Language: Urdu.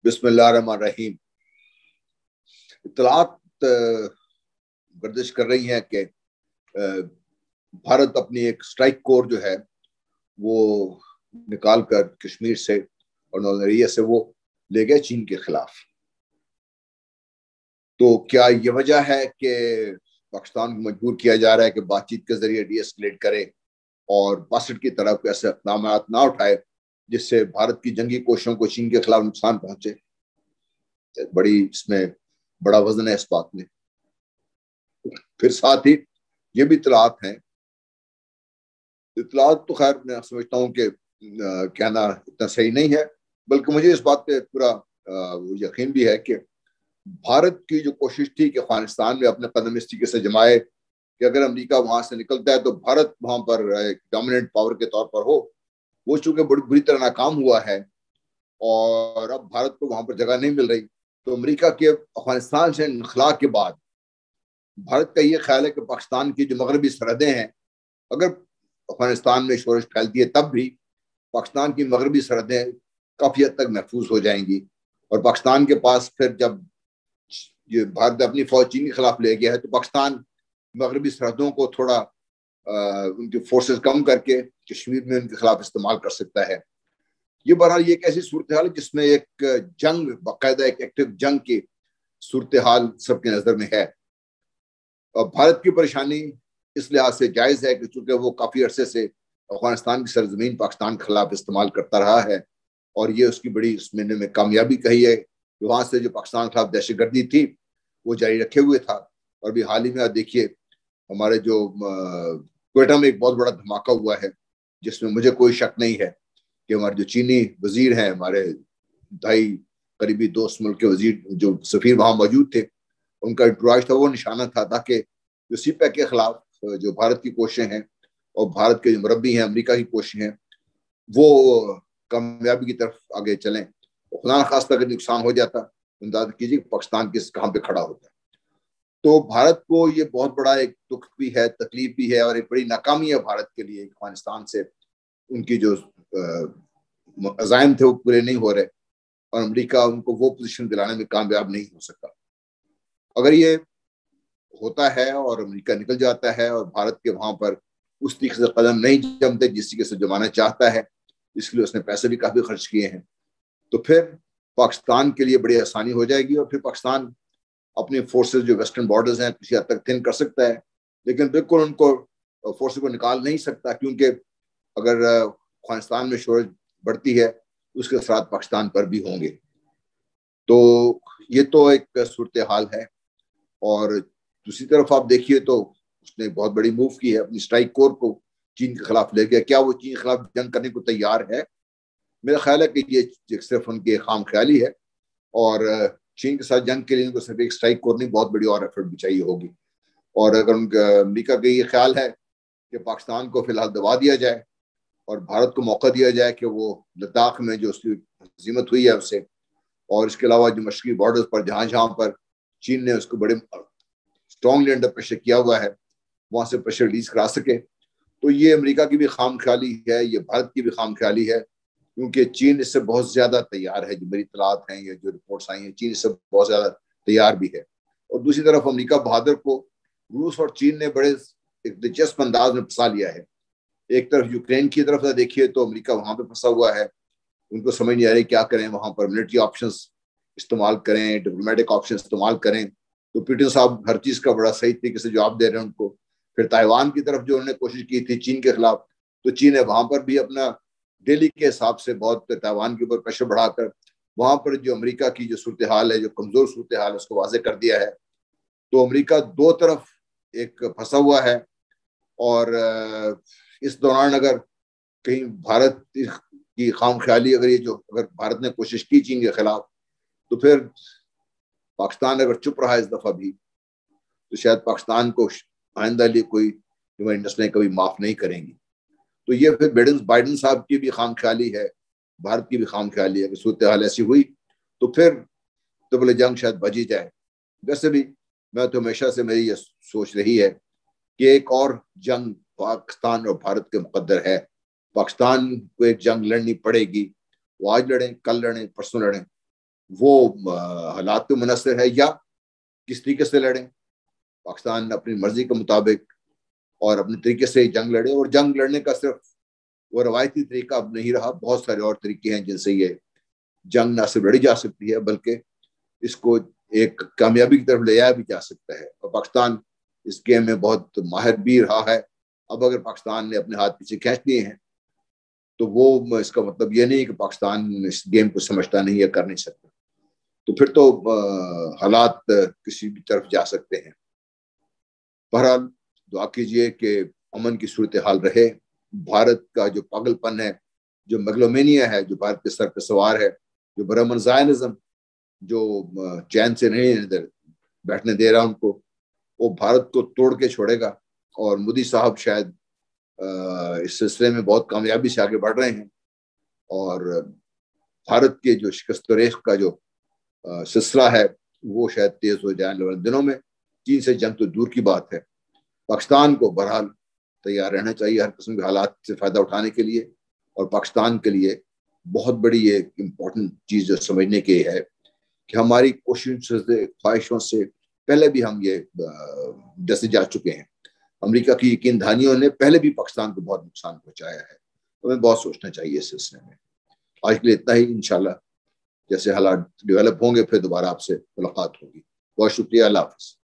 بسم اللہ الرحمن الرحیم۔ اطلاعات گردش کر رہی ہیں کہ بھارت اپنی ایک اسٹرائک کور جو ہے وہ نکال کر کشمیر سے اور نارتھ سے وہ لے گئے چین کے خلاف۔ تو کیا یہ وجہ ہے کہ پاکستان کو مجبور کیا جا رہا ہے کہ بات چیت کے ذریعے ڈی ایسکیلیٹ کرے اور 62 کی طرف ایسے اقدامات نہ اٹھائے جس سے بھارت کی جنگی کوششوں کو چین کے خلاف نقصان پہنچے؟ بڑی اس میں بڑا وزن ہے اس بات میں۔ پھر ساتھ ہی یہ بھی اطلاعات ہیں، اطلاعات تو خیر میں سمجھتا ہوں کہ کہنا اتنا صحیح نہیں ہے، بلکہ مجھے اس بات پہ پورا یقین بھی ہے کہ بھارت کی جو کوشش تھی کہ افغانستان میں اپنے قدم اس طریقے سے جمائے کہ اگر امریکہ وہاں سے نکلتا ہے تو بھارت وہاں پر ایک ڈومیننٹ پاور کے طور پر ہو، وہ چونکہ بڑی بری طرح ناکام ہوا ہے اور اب بھارت کو وہاں پر جگہ نہیں مل رہی، تو امریکہ کے افغانستان سے انخلا کے بعد بھارت کا یہ خیال ہے کہ پاکستان کی جو مغربی سرحدیں ہیں، اگر افغانستان میں شورش پھیلتی ہے تب بھی پاکستان کی مغربی سرحدیں کافی حد تک محفوظ ہو جائیں گی، اور پاکستان کے پاس پھر جب یہ بھارت اپنی فوج چین کے خلاف لے گیا ہے تو پاکستان مغربی سرحدوں کو تھوڑا ان کی فورسز کم کر کے کشمیر میں ان کے خلاف استعمال کر سکتا ہے۔ یہ بہرحال یہ ایک ایسی صورتحال ہے جس میں ایک جنگ، باقاعدہ ایک ایکٹیو جنگ کی صورتحال سب کے نظر میں ہے۔ اور بھارت کی پریشانی اس لحاظ سے جائز ہے کہ چونکہ وہ کافی عرصے سے افغانستان کی سرزمین پاکستان کے خلاف استعمال کرتا رہا ہے، اور یہ اس کی بڑی اس مہینے میں کامیابی کہی ہے کہ وہاں سے جو پاکستان کے خلاف دہشت گردی تھی وہ جاری رکھے ہوئے تھا۔ اور بھی حال ہی میں دیکھیے ہمارے جو کوئٹہ میں ایک بہت بڑا دھماکہ ہوا ہے جس میں مجھے کوئی شک نہیں ہے کہ ہمارے جو چینی وزیر ہیں، ہمارے دھائی قریبی دوست ملک کے وزیر جو سفیر وہاں موجود تھے، ان کا ڈرائیو تھا، وہ نشانہ تھا تاکہ جو سی پیک کے خلاف جو بھارت کی کوششیں ہیں اور بھارت کے جو مربی ہیں امریکہ کی کوششیں ہیں وہ کامیابی کی طرف آگے چلیں۔ خدا نخواستہ اگر نقصان ہو جاتا اندازہ کیجیے کہ پاکستان کس کہاں پہ کھڑا ہوتا ہے۔ تو بھارت کو یہ بہت بڑا ایک دکھ بھی ہے، تکلیف بھی ہے، اور ایک بڑی ناکامی ہے بھارت کے لیے۔ افغانستان سے ان کی جو عزائم تھے وہ پورے نہیں ہو رہے، اور امریکہ ان کو وہ پوزیشن دلانے میں کامیاب نہیں ہو سکا۔ اگر یہ ہوتا ہے اور امریکہ نکل جاتا ہے اور بھارت کے وہاں پر اس طریقے سے قدم نہیں جمتے جس طریقے سے جمانا چاہتا ہے، اس کے لیے اس نے پیسے بھی کافی خرچ کیے ہیں، تو پھر پاکستان کے لیے بڑی آسانی ہو جائے گی، اور پھر پاکستان اپنی فورسز جو ویسٹرن بارڈرز ہیں کسی حد تک تھن کر سکتا ہے، لیکن بالکل ان کو فورسز کو نکال نہیں سکتا، کیونکہ اگر افغانستان میں شورش بڑھتی ہے اس کے اثرات پاکستان پر بھی ہوں گے۔ تو یہ تو ایک صورتحال ہے۔ اور دوسری طرف آپ دیکھیے تو اس نے بہت بڑی موو کی ہے، اپنی اسٹرائک کور کو چین کے خلاف لے گیا۔ کیا وہ چین کے خلاف جنگ کرنے کو تیار ہے؟ میرا خیال ہے کہ یہ صرف ان کی خام خیالی ہے، اور چین کے ساتھ جنگ کے لیے ان کو صرف ایک اسٹرائک کور نہیں، بہت بڑی اور ایفرٹ بھی چاہیے ہوگی۔ اور اگر ان کا امریکہ کا یہ خیال ہے کہ پاکستان کو فی الحال دبا دیا جائے اور بھارت کو موقع دیا جائے کہ وہ لداخ میں جو اس کی ہزیمت ہوئی ہے اسے، اور اس کے علاوہ جو مشرقی بارڈرز پر جہاں جہاں پر چین نے اس کو بڑے اسٹرانگلی انڈر پریشر کیا ہوا ہے وہاں سے پریشر ریلیز کرا سکے، تو یہ امریکہ کی بھی خام خیالی ہے، یہ بھارت کی بھی خام خیالی ہے، کیونکہ چین اس سے بہت زیادہ تیار ہے۔ جو میری اطلاعات ہیں یا جو رپورٹس آئی ہیں، چین اس سے بہت زیادہ تیار بھی ہے۔ اور دوسری طرف امریکہ بہادر کو روس اور چین نے بڑے ایک دلچسپ انداز میں پھنسا لیا ہے۔ ایک طرف یوکرین کی طرف دیکھیے تو امریکہ وہاں پہ پھنسا ہوا ہے، ان کو سمجھ نہیں آ رہی کیا کریں، وہاں پر ملٹری آپشنز استعمال کریں، ڈپلومیٹک آپشن استعمال کریں، تو پیٹن صاحب ہر چیز کا بڑا صحیح طریقے سے جواب دے رہے ہیں ان کو۔ پھر تائیوان کی طرف جو انہوں نے کوشش کی تھی چین کے خلاف، تو چین نے وہاں پر بھی اپنا ڈیلی کے حساب سے بہت تائیوان کے اوپر پریشر بڑھا کر وہاں پر جو امریکہ کی جو صورتحال ہے، جو کمزور صورتحال ہے، اس کو واضح کر دیا ہے۔ تو امریکہ دو طرف ایک پھنسا ہوا ہے، اور اس دوران اگر کہیں بھارت کی خام خیالی اگر بھارت نے کوشش کی چین کے خلاف، تو پھر پاکستان اگر چپ رہا اس دفعہ بھی تو شاید پاکستان کو آئندہ لیے کوئی ہماری نسلیں کبھی معاف نہیں کریں گی۔ تو یہ پھر بائیڈن صاحب کی بھی خام خیالی ہے، بھارت کی بھی خام خیالی ہے کہ صورتحال ایسی ہوئی تو پھر طبل جنگ شاید بجی جائے۔ ویسے بھی میں تو ہمیشہ سے میری یہ سوچ رہی ہے کہ ایک اور جنگ پاکستان اور بھارت کے مقدر ہے۔ پاکستان کو ایک جنگ لڑنی پڑے گی، وہ آج لڑیں، کل لڑیں، پرسوں لڑیں، وہ حالات پہ منحصر ہے یا کس طریقے سے لڑیں. پاکستان اپنی مرضی کے مطابق اور اپنے طریقے سے جنگ لڑے, اور جنگ لڑنے کا صرف وہ روایتی طریقہ اب نہیں رہا, بہت سارے اور طریقے ہیں جن سے یہ جنگ نہ صرف لڑی جا سکتی ہے بلکہ اس کو ایک کامیابی کی طرف لے جایا بھی جا سکتا ہے. اور پاکستان اس گیم میں بہت ماہر بھی رہا ہے. اب اگر پاکستان نے اپنے ہاتھ پیچھے کھینچ لیے ہیں تو وہ اس کا مطلب یہ نہیں کہ پاکستان اس گیم کو سمجھتا نہیں یا کر نہیں سکتا, تو پھر تو حالات کسی بھی طرف جا سکتے ہیں. بہرحال دعا کیجئے کہ امن کی صورتحال رہے. بھارت کا جو پاگل پن ہے, جو میگلومینیا ہے, جو بھارت کے سر پہ سوار ہے, جو برہمن زائنزم جو چین سے نہیں بیٹھنے دے رہا ان کو, وہ بھارت کو توڑ کے چھوڑے گا. اور مودی صاحب شاید اس سلسلے میں بہت کامیابی سے آگے بڑھ رہے ہیں, اور بھارت کے جو شکست و ریخت کا جو سلسلہ ہے وہ شاید تیز ہو جائے آنے والے دنوں میں. چین سے جنگ تو دور کی بات ہے. پاکستان کو بہرحال تیار رہنا چاہیے ہر قسم کے حالات سے فائدہ اٹھانے کے لیے. اور پاکستان کے لیے بہت بڑی ایک امپورٹنٹ چیز جو سمجھنے کی ہے کہ ہماری کوششوں سے, خواہشوں سے پہلے بھی ہم یہ ڈسے جا چکے ہیں. امریکہ کی یقین دہانیوں نے پہلے بھی پاکستان کو بہت نقصان پہنچایا ہے. ہمیں بہت سوچنا چاہیے اس سلسلے میں. آج کے لیے اتنا ہی. انشاءاللہ جیسے حالات ڈیولپ ہوں گے پھر دوبارہ آپ سے ملاقات ہوگی. بہت شکریہ. اللہ حافظ.